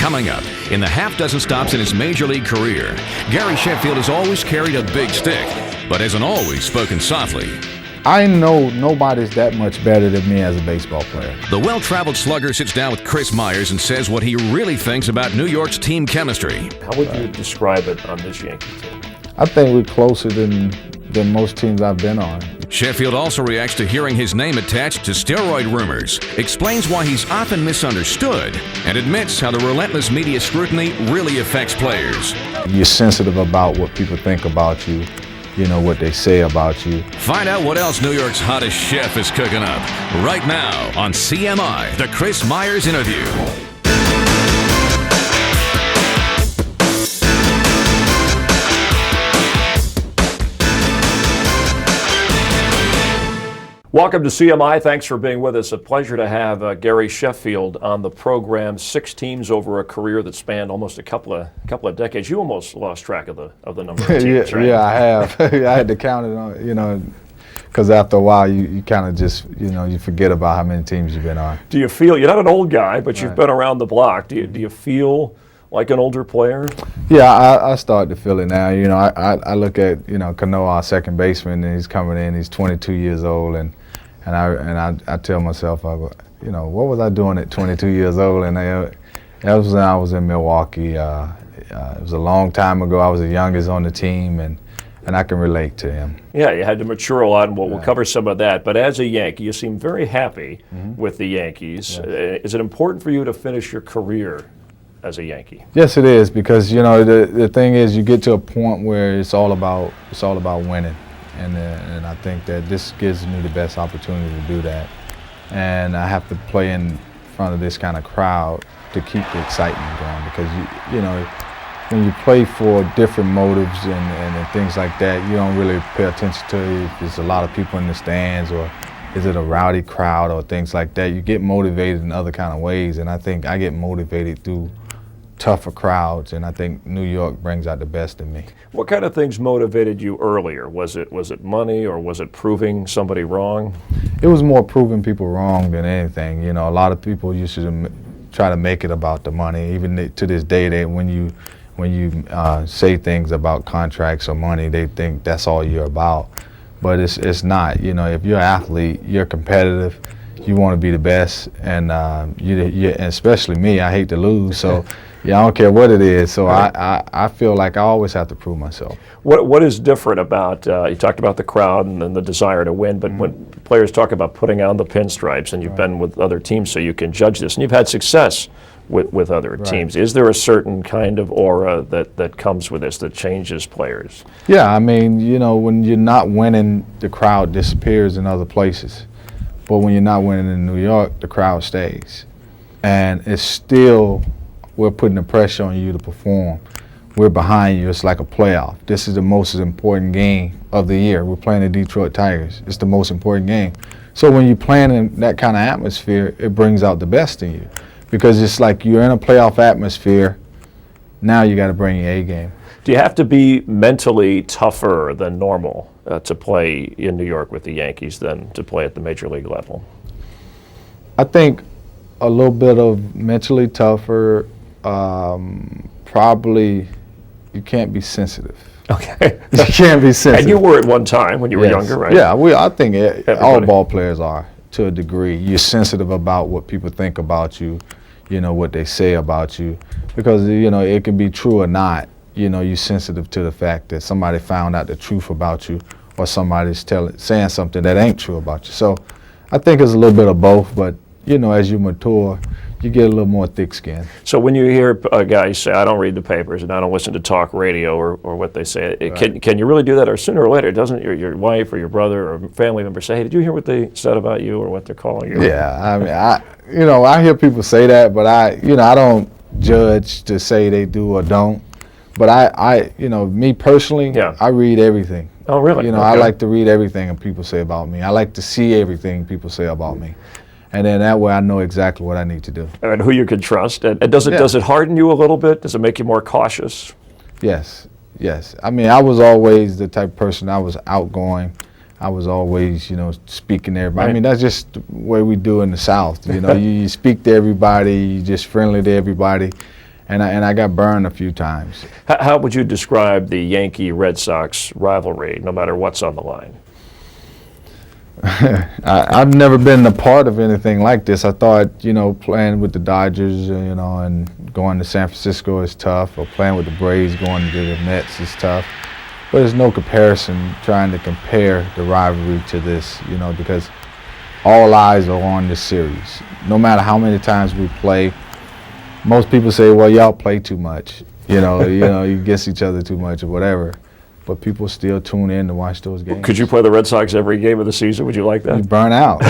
Coming up, in the half-dozen stops in his major league career, Gary Sheffield has always carried a big stick, but hasn't always spoken softly. I know nobody's that much better than me as a baseball player. The well-traveled slugger sits down with Chris Myers and says what he really thinks about New York's team chemistry. How would you describe it on this Yankee team? I think we're closer than most teams I've been on. Sheffield also reacts to hearing his name attached to steroid rumors, explains why he's often misunderstood, and admits how the relentless media scrutiny really affects players. You're sensitive about what people think about you, what they say about you. Find out what else New York's hottest chef is cooking up right now on CMI, the Chris Myers Interview. Welcome to CMI. Thanks for being with us. A pleasure to have Gary Sheffield on the program. 6 teams over a career that spanned almost a couple of decades. You almost lost track of the number of teams, right? Yeah, I have. I had to count it on, because after a while you kind of just, you forget about how many teams you've been on. Do you feel, you're not an old guy, but you've Right. been around the block. Do you feel like an older player? Yeah, I start to feel it now. I look at, Cano, our second baseman, and he's coming in, he's 22 years old, and I tell myself, what was I doing at 22 years old? And that was when I was in Milwaukee. It was a long time ago. I was the youngest on the team, and I can relate to him. Yeah, you had to mature a lot, and we'll cover some of that. But as a Yankee, you seem very happy with the Yankees. Yes. Is it important for you to finish your career as a Yankee? Yes, it is, because the thing is, you get to a point where it's all about winning. And I think that this gives me the best opportunity to do that. And I have to play in front of this kind of crowd to keep the excitement going, because when you play for different motives and things like that, you don't really pay attention to if there's a lot of people in the stands or is it a rowdy crowd or things like that. You get motivated in other kind of ways, and I think I get motivated through tougher crowds, and I think New York brings out the best in me. What kind of things motivated you earlier? Was it money, or was it proving somebody wrong? It was more proving people wrong than anything. A lot of people used to try to make it about the money. Even to this day, when you say things about contracts or money, they think that's all you're about. But it's not. If you're an athlete, you're competitive. You want to be the best, and and especially me, I hate to lose. So. Yeah, I don't care what it is. So right. I feel like I always have to prove myself. What is different about, you talked about the crowd and the desire to win, but when players talk about putting on the pinstripes, and you've been with other teams so you can judge this, and you've had success with other teams, is there a certain kind of aura that comes with this that changes players? Yeah, when you're not winning, the crowd disappears in other places. But when you're not winning in New York, the crowd stays. And it's still, we're putting the pressure on you to perform. We're behind you. It's like a playoff. This is the most important game of the year. We're playing the Detroit Tigers. It's the most important game. So when you're playing in that kind of atmosphere, it brings out the best in you, because it's like you're in a playoff atmosphere. Now you got to bring your A game. Do you have to be mentally tougher than normal to play in New York with the Yankees than to play at the major league level? I think a little bit of mentally tougher. Probably you can't be sensitive. Okay. You can't be sensitive. And you were at one time when you were Yes. younger, right? Yeah, I think all Everybody. ball players are, to a degree. You're sensitive about what people think about you, what they say about you, because it can be true or not. You're sensitive to the fact that somebody found out the truth about you, or somebody's saying something that ain't true about you. So I think it's a little bit of both, but as you mature, you get a little more thick skin. So when you hear guys say, I don't read the papers and I don't listen to talk radio or what they say, Right. can you really do that? Or sooner or later, doesn't your wife or your brother or family member say, hey, did you hear what they said about you or what they're calling you? Yeah, I hear people say that, but I don't judge to say they do or don't. But me personally, Yeah. I read everything. Oh, really? I Okay. like to read everything that people say about me. I like to see everything people say about me. And then that way I know exactly what I need to do. And who you can trust. And does it harden you a little bit? Does it make you more cautious? Yes. I was always the type of person, I was outgoing. I was always, speaking to everybody. Right. That's just the way we do in the South. You speak to everybody, you're just friendly to everybody. and I got burned a few times. How would you describe the Yankee-Red Sox rivalry, no matter what's on the line? I've never been a part of anything like this. I thought, playing with the Dodgers, and going to San Francisco is tough, or playing with the Braves, going to the Mets is tough. But there's no comparison trying to compare the rivalry to this, because all eyes are on this series. No matter how many times we play, most people say, well, y'all play too much. You guess each other too much or whatever. But people still tune in to watch those games. Could you play the Red Sox every game of the season? Would you like that? You burn out.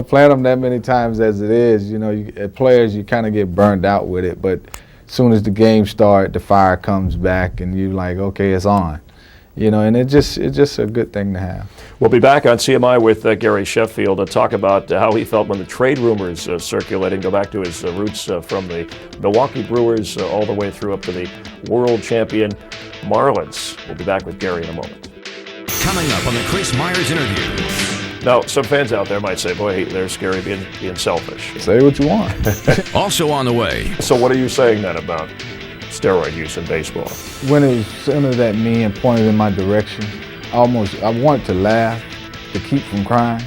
Playing them that many times as it is, as players, you kind of get burned out with it. But as soon as the game starts, the fire comes back, and you're like, okay, it's on. And it's just a good thing to have. We'll be back on CMI with Gary Sheffield to talk about how he felt when the trade rumors circulating go back to his roots from the Milwaukee Brewers all the way through up to the world champion Marlins. We'll be back with Gary in a moment. Coming up on the Chris Myers interview. Now, some fans out there might say, boy, there's Gary being selfish. Say what you want. Also on the way. So what are you saying then about steroid use in baseball? When it was centered at me and pointed in my direction, I wanted to laugh to keep from crying.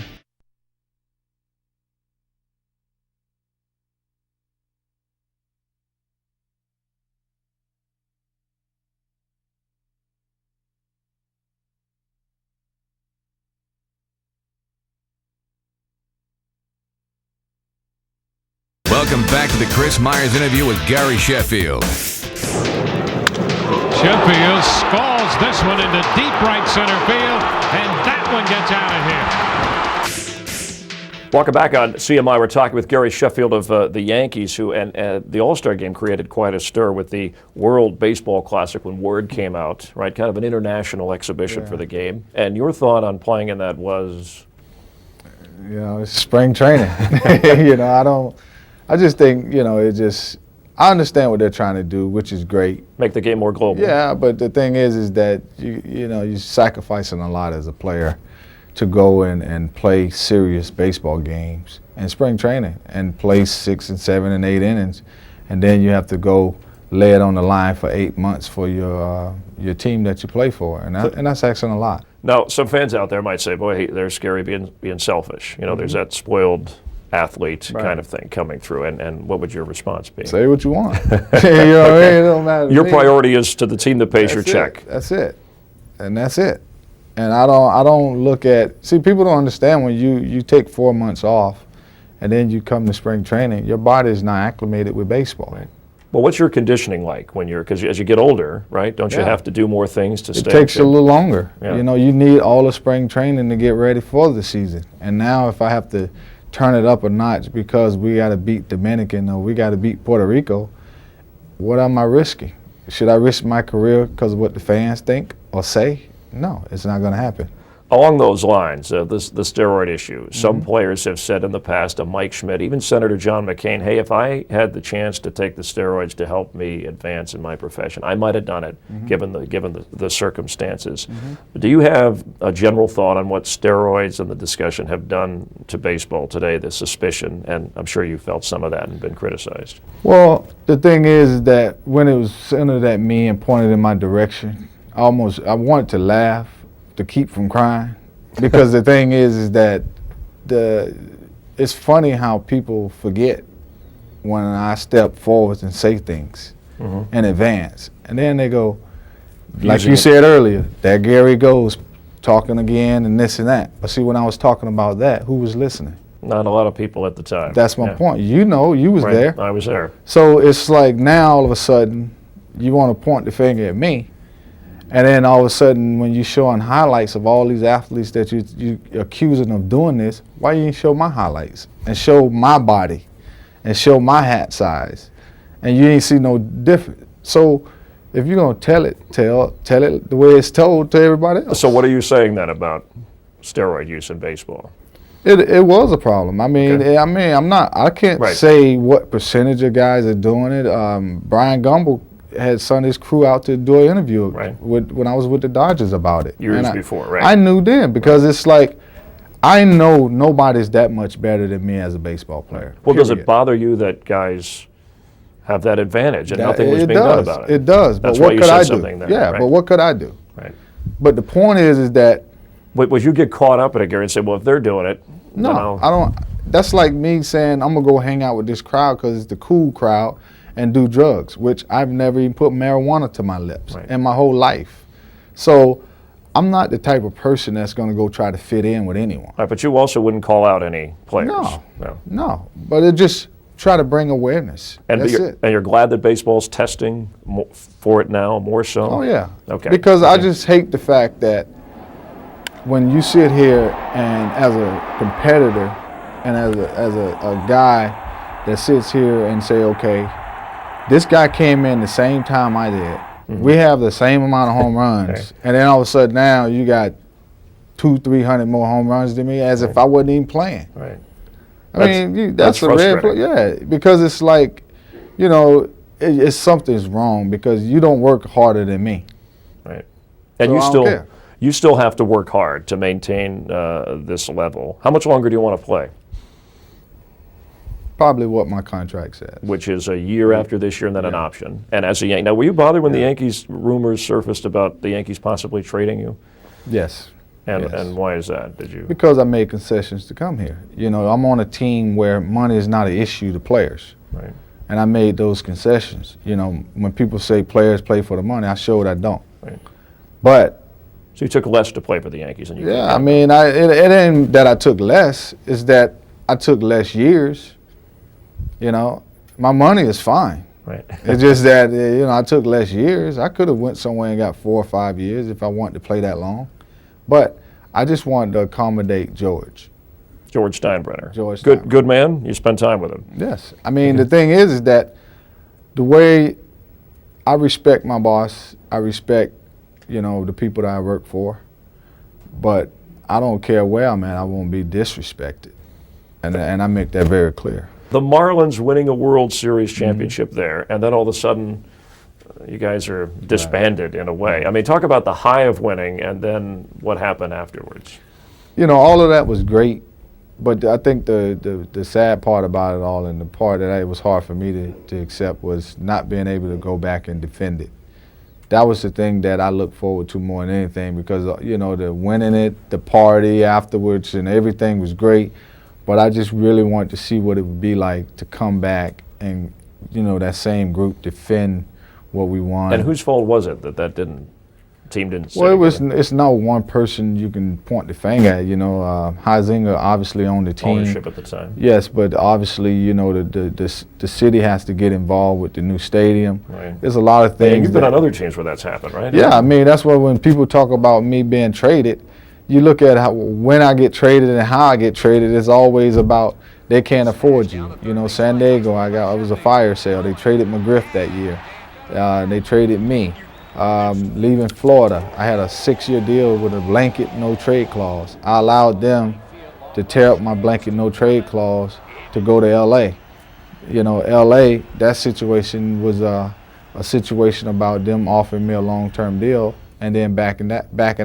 Welcome back to the Chris Myers interview with Gary Sheffield. Sheffield scalds this one into deep right center field, and that one gets out of here. Welcome back on CMI. We're talking with Gary Sheffield of the Yankees, who and the All-Star game created quite a stir with the World Baseball Classic when word came out, right? Kind of an international exhibition for the game. And your thought on playing in that was? It's spring training. I just think, I understand what they're trying to do, which is great. Make the game more global. Yeah, but the thing is that you're sacrificing a lot as a player to go and play serious baseball games and spring training and play 6 and 7 and 8 innings, and then you have to go lay it on the line for 8 months for your team that you play for, and that's asking a lot. Now, some fans out there might say, boy, there's Gary being selfish. There's that spoiled athlete kind of thing coming through, and what would your response be? Say what you want. It don't matter to your me. Priority is to the team that pays your check. That's it, and that's it. And I don't look at, people don't understand when you take 4 months off, and then you come to spring training, your body is not acclimated with baseball. Right. Well, what's your conditioning like because as you get older, right? Don't you have to do more things to stay? It takes a little longer. Yeah. You need all the spring training to get ready for the season. And now if I have to turn it up a notch because we got to beat Dominican or we got to beat Puerto Rico, what am I risking? Should I risk my career because of what the fans think or say? No, it's not going to happen. Along those lines, the steroid issue, some players have said in the past, Mike Schmidt, even Senator John McCain, hey, if I had the chance to take the steroids to help me advance in my profession, I might have done it, given the circumstances. Do you have a general thought on what steroids and the discussion have done to baseball today, the suspicion, and I'm sure you felt some of that and been criticized? Well, the thing is that when it was centered at me and pointed in my direction, I wanted to laugh to keep from crying, because the thing is that it's funny how people forget when I step forward and say things in advance, and then they go, like you said earlier, there Gary goes talking again and this and that. But see, when I was talking about that, who was listening? Not a lot of people at the time. That's my point. You was there. I was there. So it's like now all of a sudden you want to point the finger at me. And then all of a sudden, when you're showing highlights of all these athletes that you accusing of doing this, why you ain't show my highlights and show my body and show my hat size, and you ain't see no difference? So if you're gonna tell it the way it's told to everybody else. So what are you saying then about steroid use in baseball? It was a problem. I can't say what percentage of guys are doing it. Brian Gumbel had sent his crew out to do an interview when I was with the Dodgers about it. Years before, right? I knew then, because it's like, I know nobody's that much better than me as a baseball player. Well, does it bother you that guys have that advantage, and nothing was being done about it. It does. That's but why what you could said I do? something there, Yeah, right? but what could I do? Right. But the point is that Would you get caught up in it, Gary, and say, well, if they're doing it, no, I don't. That's like me saying I'm gonna go hang out with this crowd because it's the cool crowd and do drugs, which I've never even put marijuana to my lips in my whole life. So I'm not the type of person that's gonna go try to fit in with anyone. Right, but you also wouldn't call out any players. No. But it just try to bring awareness. That's it. And you're glad that baseball's testing for it now more so? Oh yeah. Okay. Because I just hate the fact that when you sit here and as a competitor and as a guy that sits here and say, okay, this guy came in the same time I did. We have the same amount of home runs, and then all of a sudden now you got 200-300 more home runs than me, as if I wasn't even playing. Right. I mean, that's a red flag. Yeah, because it's like, you know, it's something's wrong because you don't work harder than me. Right. And So you still have to work hard to maintain this level. How much longer do you want to play? Probably what my contract says. Which is a year after this year and then an option. And as a Yankee, now were you bothered when the Yankees rumors surfaced about the Yankees possibly trading you? Yes. And why is that? Did you? Because I made concessions to come here. You know, I'm on a team where money is not an issue to players. Right. And I made those concessions. You know, when people say players play for the money, I showed I don't. Right. But so you took less to play for the Yankees, and you I mean, it ain't that I took less. It's that I took less years. You know, my money is fine. Right. It's just that you know I took less years. I could have went somewhere and got 4 or 5 years if I wanted to play that long, but I just wanted to accommodate George Steinbrenner. Steinbrenner. Good man. You spend time with him. Yes. I mean, the thing is that the way I respect my boss, I respect, you know, the people that I work for, but I don't care where I'm at. I won't be disrespected, and I make that very clear. The Marlins winning a World Series championship there, and then all of a sudden, you guys are disbanded in a way. I mean, talk about the high of winning, and then what happened afterwards. You know, all of that was great, but I think the sad part about it all, and the part that it was hard for me to accept, was not being able to go back and defend it. That was the thing that I look forward to more than anything, because you know, the winning it, the party afterwards, and everything was great. But I just really wanted to see what it would be like to come back and, you know, that same group defend what we won. And whose fault was it that team didn't? Well, it's not one person you can point the finger at. You know, Heisinger obviously owned the team. Ownership at the time. Yes, but obviously, you know, the city has to get involved with the new stadium. Right. There's a lot of things. And you've been on other teams where that's happened, right? Yeah, I mean, that's why when people talk about me being traded, you look at when I get traded and how I get traded, it's always about they can't afford you. You know, San Diego, I was a fire sale. They traded McGriff that year. They traded me. Leaving Florida, I had a 6-year deal with a blanket no trade clause. I allowed them to tear up my blanket no trade clause to go to LA. You know, LA, that situation was a situation about them offering me a long-term deal and then backing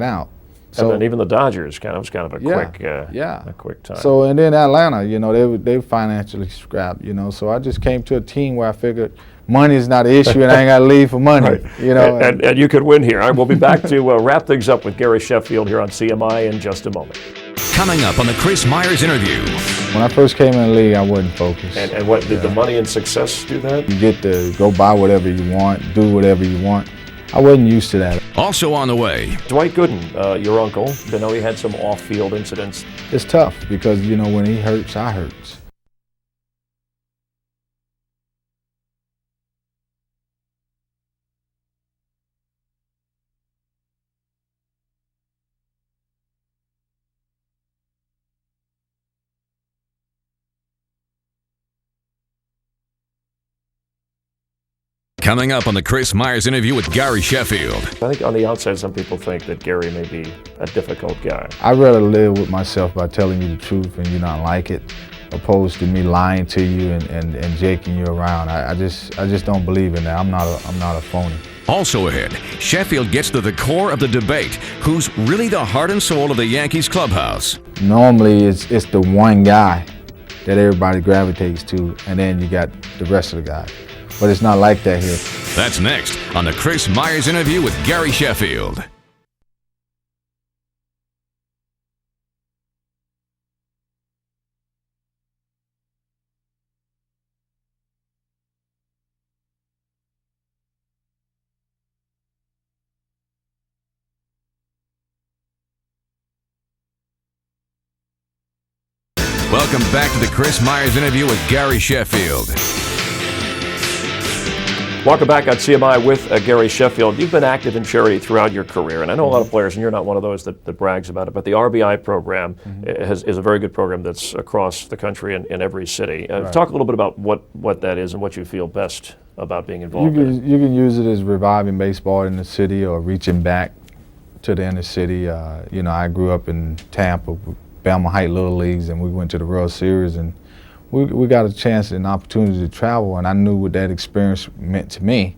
out. So, and even the Dodgers was kind of a quick time. So, and then Atlanta, you know, they financially scrapped, you know. So I just came to a team where I figured money is not an issue and I ain't got to leave for money, right. You know. And you could win here. All right, we'll be back to wrap things up with Gary Sheffield here on CMI in just a moment. Coming up on the Chris Myers interview. When I first came in the league, I wasn't focused. And what did the money and success do that? You get to go buy whatever you want, do whatever you want. I wasn't used to that. Also on the way. Dwight Gooden, your uncle, I know he had some off-field incidents. It's tough because, you know, when he hurts, I hurts. Coming up on the Chris Myers interview with Gary Sheffield. I think on the outside, some people think that Gary may be a difficult guy. I'd rather live with myself by telling you the truth and you not like it, opposed to me lying to you and jaking you around. I just don't believe in that. I'm not a phony. Also ahead, Sheffield gets to the core of the debate. Who's really the heart and soul of the Yankees clubhouse? Normally, it's the one guy that everybody gravitates to, and then you got the rest of the guys. but it's not like that here. That's next on the Chris Myers Interview with Gary Sheffield. Welcome back to the Chris Myers Interview with Gary Sheffield. Welcome back on CMI with Gary Sheffield. You've been active in charity throughout your career, and I know a lot of players, and you're not one of those that brags about it, but the RBI program is a very good program that's across the country and in every city. Talk a little bit about what that is and what you feel best about being involved in it. You can use it as reviving baseball in the city or reaching back to the inner city. You know, I grew up in Tampa, Bama Heights Little Leagues, and we went to the World Series, and we got a chance and opportunity to travel, and I knew what that experience meant to me.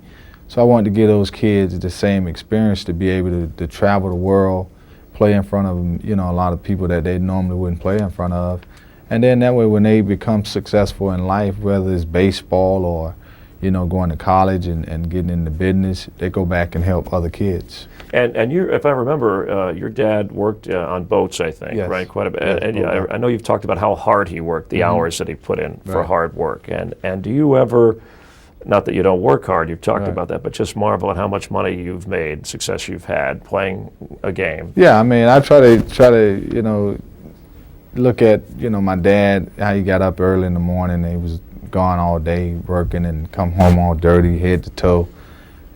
So I wanted to give those kids the same experience, to be able to travel the world, play in front of, you know, a lot of people that they normally wouldn't play in front of. And then that way, when they become successful in life, whether it's baseball or, you know, going to college and getting into business, they go back and help other kids. And you, if I remember, your dad worked on boats, I think, Yes. right? Quite a bit. Yes, And I know you've talked about how hard he worked, the hours that he put in for Right. hard work. And do you ever, not that you don't work hard, you've talked Right. about that, but just marvel at how much money you've made, success you've had playing a game? Yeah, I mean, I try to, you know, look at, you know, my dad, how he got up early in the morning, and he was gone all day working and come home all dirty, head to toe.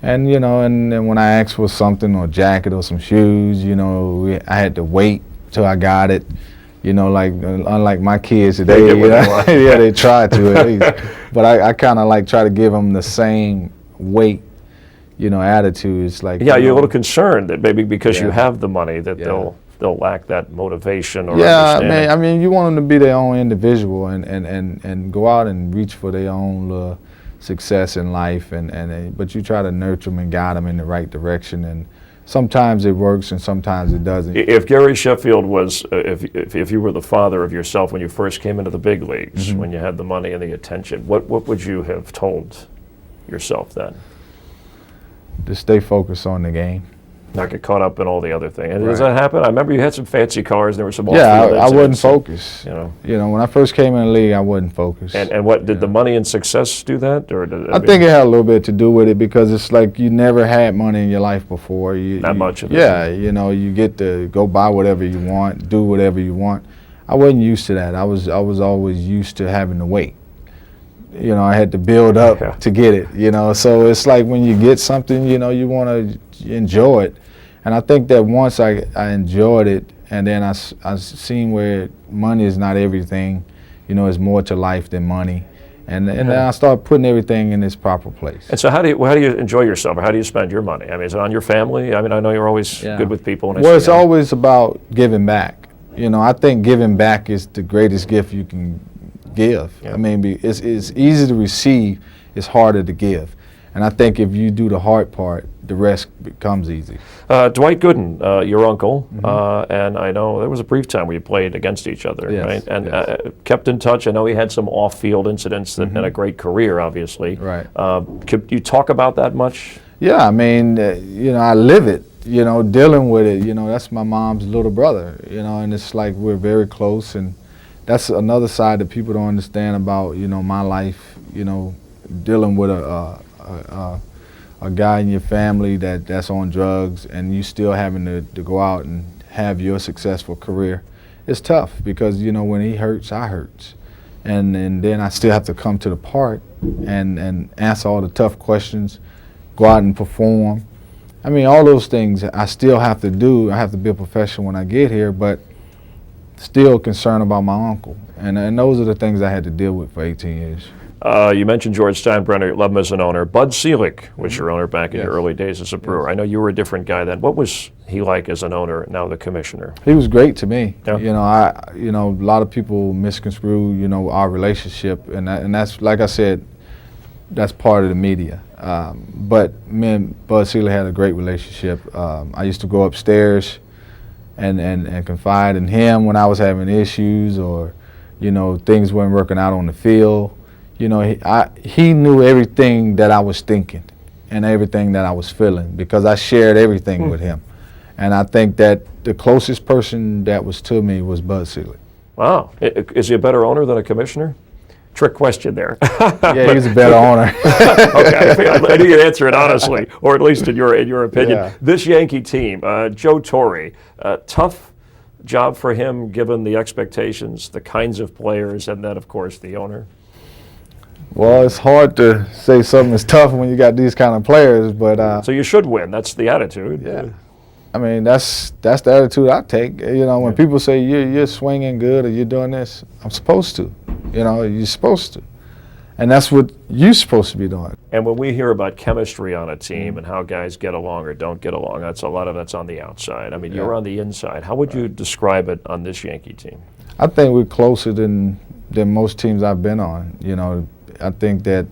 And, you know, and then when I asked for something, or a jacket or some shoes, you know, I had to wait till I got it. You know, like, unlike my kids today, They get what you know, they want. yeah, they try to at least. But I kind of like try to give them the same weight, you know, attitude. It's like, Yeah, you you're a know, little concerned that maybe because you Yeah. have the money that Yeah. they'll lack that motivation or yeah, understanding. I mean, you want them to be their own individual and go out and reach for their own success in life, but you try to nurture them and guide them in the right direction, and sometimes it works and sometimes it doesn't. If Gary Sheffield was, if you were the father of yourself when you first came into the big leagues, when you had the money and the attention, what would you have told yourself then? To stay focused on the game. Not get caught up in all the other things. And does Right. that happen? I remember you had some fancy cars. There were some Yeah, off-field I wasn't incidents, focused. You know. When I first came in the league, I wasn't focused. And what did the money and success do that, or did I think it had a little bit to do with it, because it's like you never had money in your life before. Not much of it. Yeah, you know, you get to go buy whatever you want, do whatever you want. I wasn't used to that. I was always used to having to wait. You know, I had to build up Yeah. to get it, you know. So it's like when you get something, you know, you want to enjoy it. And I think that once I enjoyed it, and then I seen where money is not everything, you know, it's more to life than money. And then I started putting everything in its proper place. And so how do you enjoy yourself, or how do you spend your money? I mean, is it on your family? I mean, I know you're always Yeah. good with people. And I Well, see it's that. always about giving back. You know, I think giving back is the greatest gift you can give. Yeah. I mean, it's easy to receive, it's harder to give. And I think if you do the hard part, the rest becomes easy. Dwight Gooden, your uncle, and I know there was a brief time where you played against each other, Yes, right? And yes. kept in touch. I know he had some off-field incidents and a great career, obviously. Right. Could you talk about that much? Yeah, I mean, you know, I live it, you know, dealing with it. You know, that's my mom's little brother, you know, and it's like we're very close. And that's another side that people don't understand about, you know, my life, you know, dealing with a guy in your family that's on drugs, and you still having to go out and have your successful career. It's tough, because, you know, when he hurts, I hurts. And then I still have to come to the park and answer all the tough questions, go out and perform. I mean, all those things I still have to do. I have to be a professional when I get here, but still concerned about my uncle. And those are the things I had to deal with for 18 years. You mentioned George Steinbrenner, you love him as an owner. Bud Selig was your owner back in your Yes. early days as a brewer. I know you were a different guy then. What was he like as an owner, now the commissioner? He was great to me. Yeah. You know, a lot of people misconstrue, you know, our relationship, and that's, like I said, that's part of the media. But me and Bud Selig had a great relationship. I used to go upstairs and confide in him when I was having issues, or, you know, things weren't working out on the field. you know, he knew everything that I was thinking and everything that I was feeling because I shared everything with him. And I think that the closest person that was to me was Bud Selig. Wow. Is he a better owner than a commissioner? Trick question there. Yeah, he's a better owner. Okay, I knew you'd answer it honestly, or at least in your opinion. Yeah. This Yankee team, Joe Torre, tough job for him given the expectations, the kinds of players, and then, of course, the owner? Well, it's hard to say something is tough when you got these kind of players, but so you should win. That's the attitude. yeah. I mean, that's the attitude I take. You know, when people say you're swinging good or you're doing this, I'm supposed to. You know, you're supposed to, and that's what you're supposed to be doing. And when we hear about chemistry on a team and how guys get along or don't get along, that's a lot of that's on the outside. I mean, you're on the inside. How would you describe it on this Yankee team? I think we're closer than most teams I've been on. You know, I think that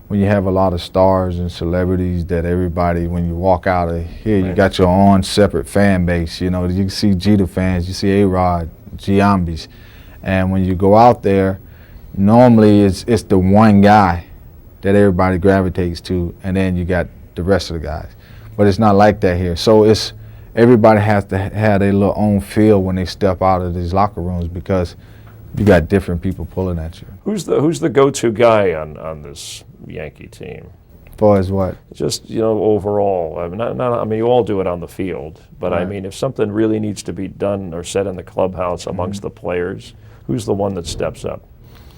when you have a lot of stars and celebrities, that everybody, when you walk out of here, you got your own separate fan base. You know, you see Jeter fans, you see A-Rod, Giambis, and when you go out there, normally it's the one guy that everybody gravitates to, and then you got the rest of the guys. But it's not like that here. So it's everybody has to have their little own feel when they step out of these locker rooms because you got different people pulling at you. Who's the go-to guy on this Yankee team? As far as what? Just, you know, overall. I mean, I mean, you all do it on the field, but Right. I mean, if something really needs to be done or said in the clubhouse amongst the players, who's the one that steps up?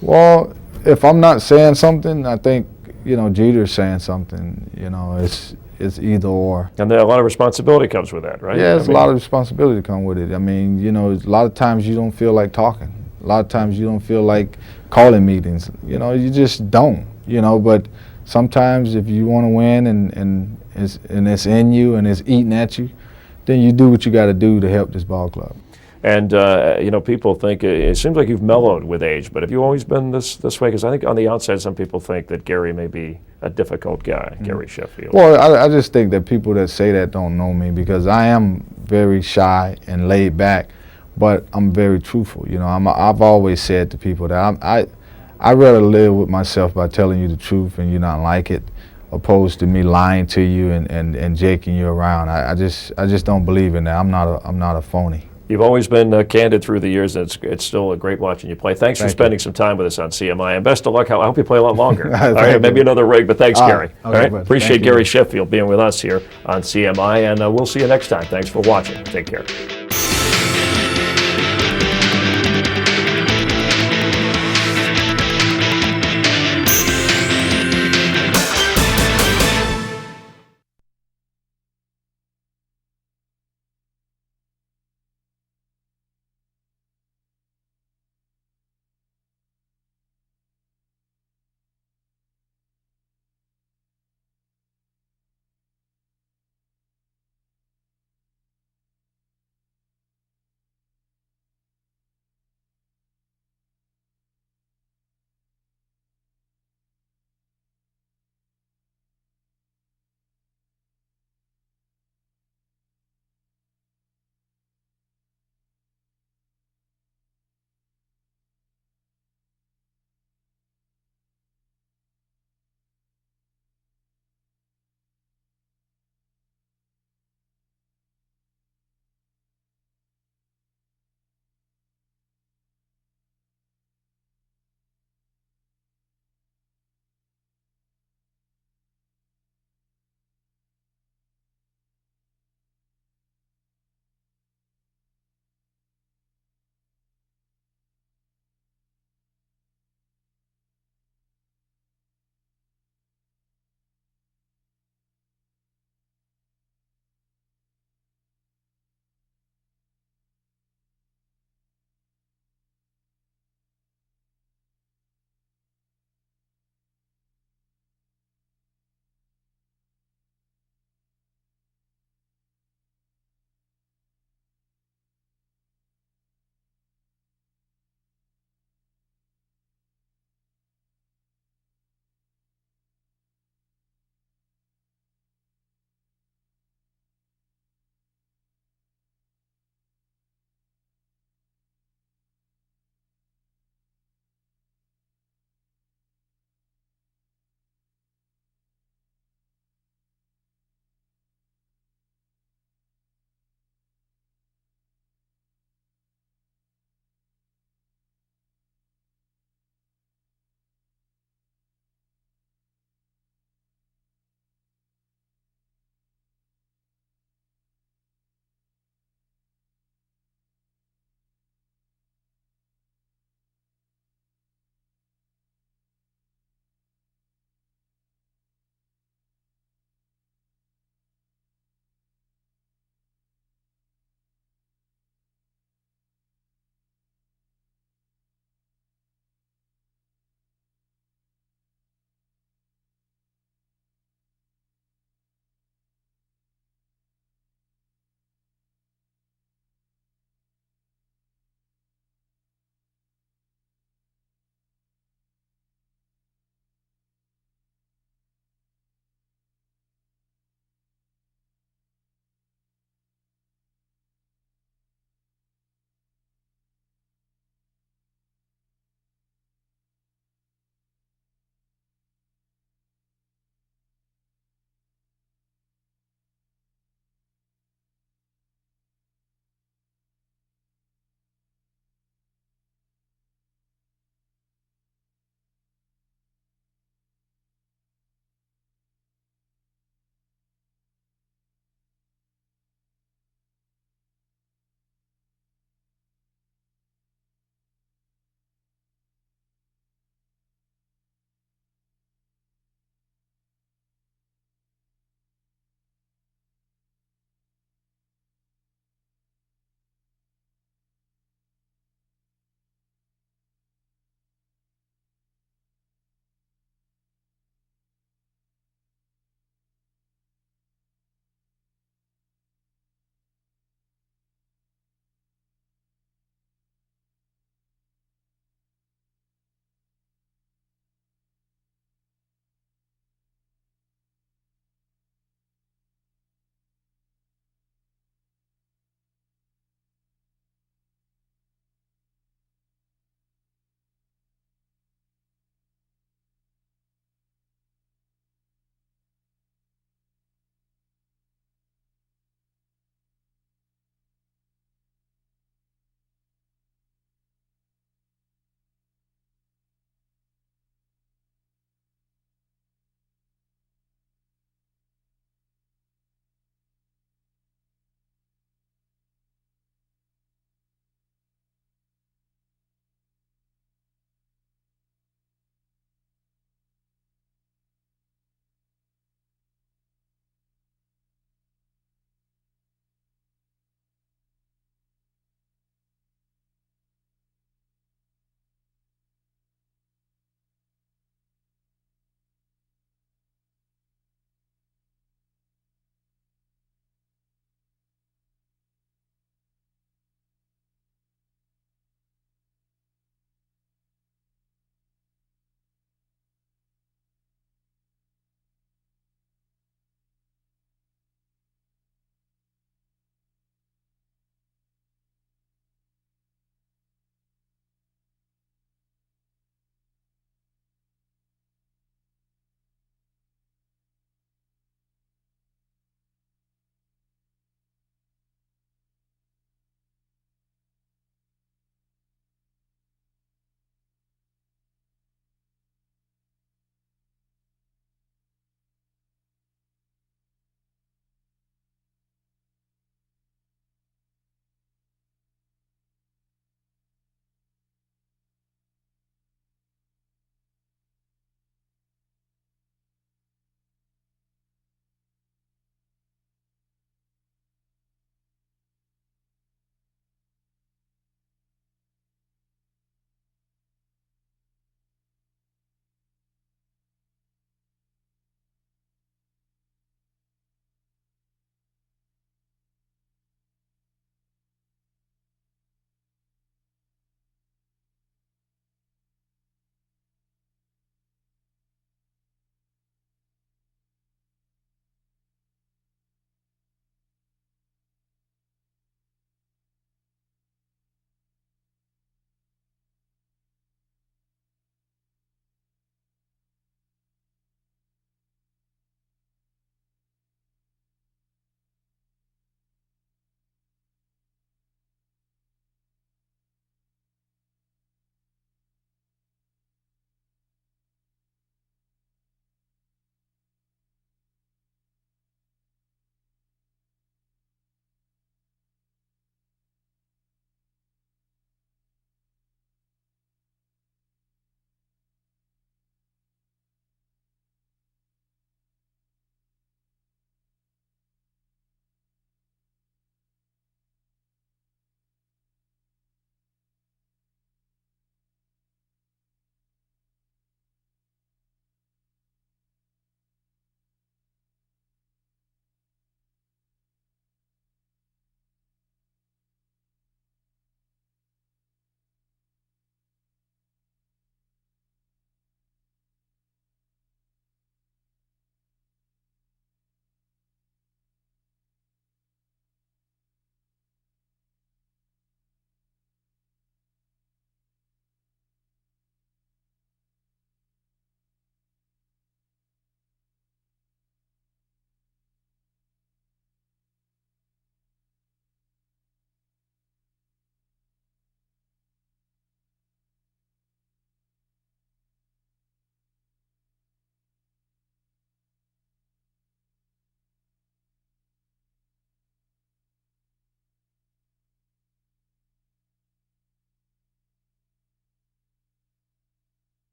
Well, if I'm not saying something, I think, you know, Jeter's saying something. You know, it's either or. And a lot of responsibility comes with that, right? Yeah, there's I mean, a lot of responsibility to come with it. I mean, you know, a lot of times you don't feel like talking. A lot of times you don't feel like calling meetings. You know, you just don't. You know, but sometimes if you want to win and it's in you and it's eating at you, then you do what you got to do to help this ball club. And, you know, people think, it seems like you've mellowed with age, but have you always been this way? Because I think on the outside some people think that Gary may be a difficult guy, Gary Sheffield. Well, I just think that people that say that don't know me because I am very shy and laid back, but I'm very truthful. You know, I've always said to people that I'd rather live with myself by telling you the truth and you not like it, opposed to me lying to you and jaking you around. I just don't believe in that. I'm not a phony. You've always been candid through the years, and it's still great watching you play. Thanks for spending some time with us on CMI, and best of luck. I hope you play a lot longer. All right, maybe another rig, but thanks, Gary. Okay, all right, appreciate Thank you. Gary Sheffield being with us here on CMI, and we'll see you next time. Thanks for watching. Take care.